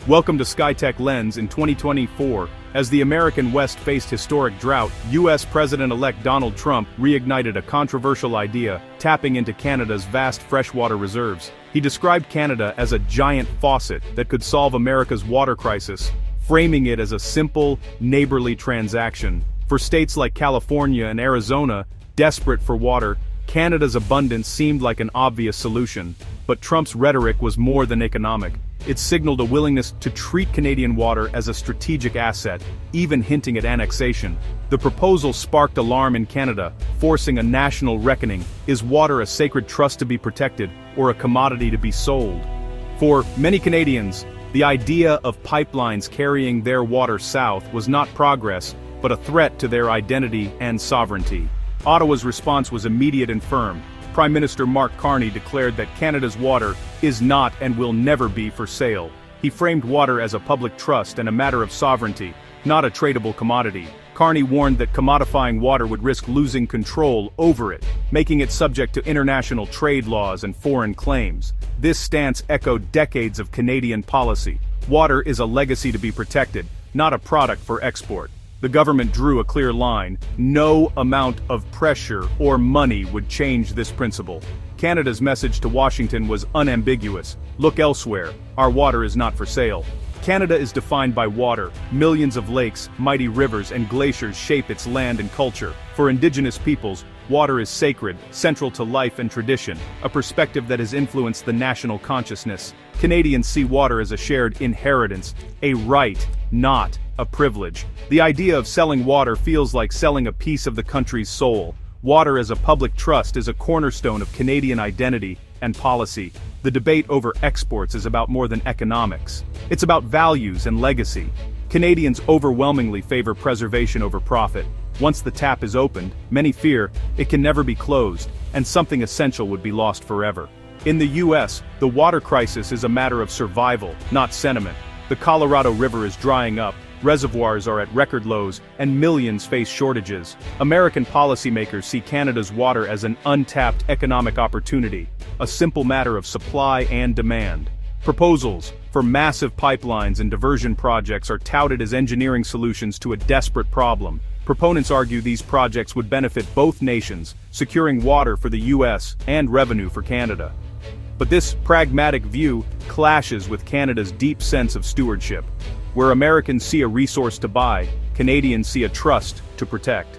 Welcome to Skytech-Lens in 2024. As the American West faced historic drought, U.S. President-elect Donald Trump reignited a controversial idea, tapping into Canada's vast freshwater reserves. He described Canada as a giant faucet that could solve America's water crisis, framing it as a simple, neighborly transaction. For states like California and Arizona, desperate for water, Canada's abundance seemed like an obvious solution. But Trump's rhetoric was more than economic. It signaled a willingness to treat Canadian water as a strategic asset, even hinting at annexation. The proposal sparked alarm in Canada, forcing a national reckoning. Is water a sacred trust to be protected, or a commodity to be sold? For many Canadians, the idea of pipelines carrying their water south was not progress, but a threat to their identity and sovereignty. Ottawa's response was immediate and firm. Prime Minister Mark Carney declared that Canada's water is not and will never be for sale. He framed water as a public trust and a matter of sovereignty, not a tradable commodity. Carney warned that commodifying water would risk losing control over it, making it subject to international trade laws and foreign claims. This stance echoed decades of Canadian policy. Water is a legacy to be protected, not a product for export. The government drew a clear line. No amount of pressure or money would change this principle. Canada's message to Washington was unambiguous. Look elsewhere. Our water is not for sale. Canada is defined by water. Millions of lakes, mighty rivers, and glaciers shape its land and culture. For Indigenous peoples, water is sacred, central to life and tradition, a perspective that has influenced the national consciousness. Canadians see water as a shared inheritance, a right, not a privilege. The idea of selling water feels like selling a piece of the country's soul. Water as a public trust is a cornerstone of Canadian identity and policy. The debate over exports is about more than economics. It's about values and legacy. Canadians overwhelmingly favor preservation over profit. Once the tap is opened, many fear it can never be closed, and something essential would be lost forever. In the U.S., the water crisis is a matter of survival, not sentiment. The Colorado River is drying up, reservoirs are at record lows, and millions face shortages. American policymakers see Canada's water as an untapped economic opportunity, a simple matter of supply and demand. Proposals for massive pipelines and diversion projects are touted as engineering solutions to a desperate problem. Proponents argue these projects would benefit both nations, securing water for the U.S. and revenue for Canada. But this pragmatic view clashes with Canada's deep sense of stewardship. Where Americans see a resource to buy, Canadians see a trust to protect.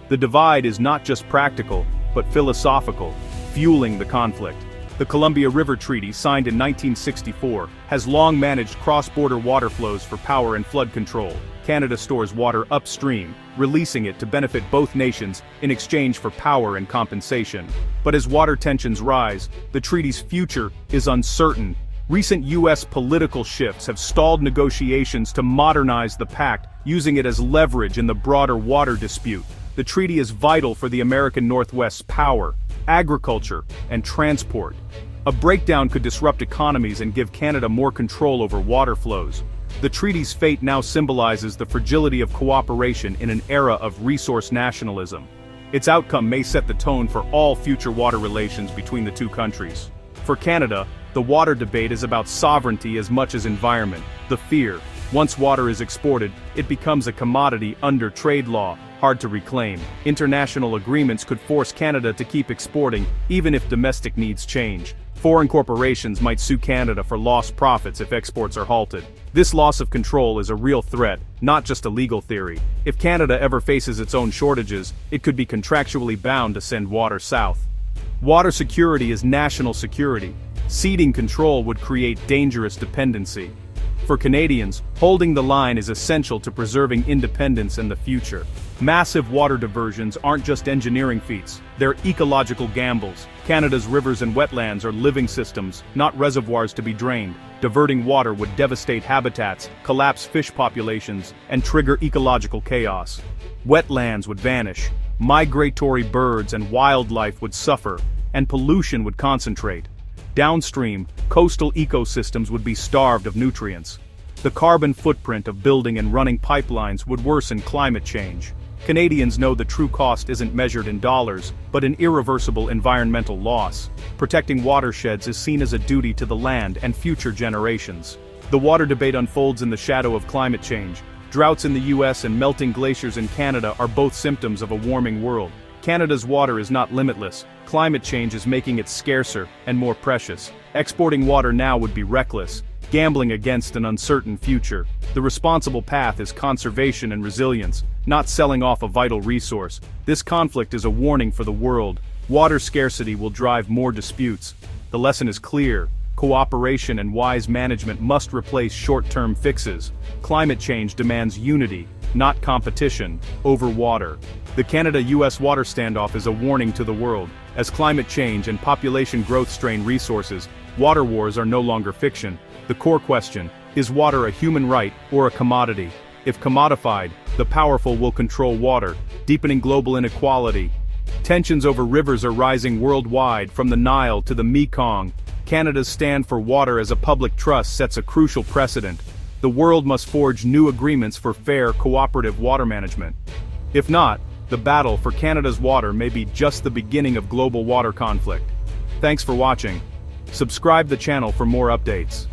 The divide is not just practical, but philosophical, fueling the conflict. The Columbia River Treaty, signed in 1964, has long managed cross-border water flows for power and flood control. Canada stores water upstream, releasing it to benefit both nations in exchange for power and compensation. But as water tensions rise, the treaty's future is uncertain. Recent U.S. political shifts have stalled negotiations to modernize the Pact, using it as leverage in the broader water dispute. The treaty is vital for the American Northwest's power, agriculture, and transport. A breakdown could disrupt economies and give Canada more control over water flows. The treaty's fate now symbolizes the fragility of cooperation in an era of resource nationalism. Its outcome may set the tone for all future water relations between the two countries. For Canada, the water debate is about sovereignty as much as environment. The fear, once water is exported, it becomes a commodity under trade law, hard to reclaim. International agreements could force Canada to keep exporting, even if domestic needs change. Foreign corporations might sue Canada for lost profits if exports are halted. This loss of control is a real threat, not just a legal theory. If Canada ever faces its own shortages, it could be contractually bound to send water south. Water security is national security. Ceding control would create dangerous dependency. For Canadians, holding the line is essential to preserving independence and the future. Massive water diversions aren't just engineering feats, they're ecological gambles. Canada's rivers and wetlands are living systems, not reservoirs to be drained. Diverting water would devastate habitats, collapse fish populations, and trigger ecological chaos. Wetlands would vanish, migratory birds and wildlife would suffer, and pollution would concentrate. Downstream, coastal ecosystems would be starved of nutrients. The carbon footprint of building and running pipelines would worsen climate change. Canadians know the true cost isn't measured in dollars, but in irreversible environmental loss. Protecting watersheds is seen as a duty to the land and future generations. The water debate unfolds in the shadow of climate change. Droughts in the U.S. and melting glaciers in Canada are both symptoms of a warming world. Canada's water is not limitless. Climate change is making it scarcer and more precious. Exporting water now would be reckless, gambling against an uncertain future. The responsible path is conservation and resilience, not selling off a vital resource. This conflict is a warning for the world. Water scarcity will drive more disputes. The lesson is clear. Cooperation and wise management must replace short-term fixes. Climate change demands unity, not competition, over water. The Canada-US water standoff is a warning to the world. As climate change and population growth strain resources, water wars are no longer fiction. The core question, is water a human right or a commodity? If commodified, the powerful will control water, deepening global inequality. Tensions over rivers are rising worldwide, from the Nile to the Mekong. Canada's stand for water as a public trust sets a crucial precedent. The world must forge new agreements for fair, cooperative water management. If not, the battle for Canada's water may be just the beginning of global water conflict. Thanks for watching. Subscribe the channel for more updates.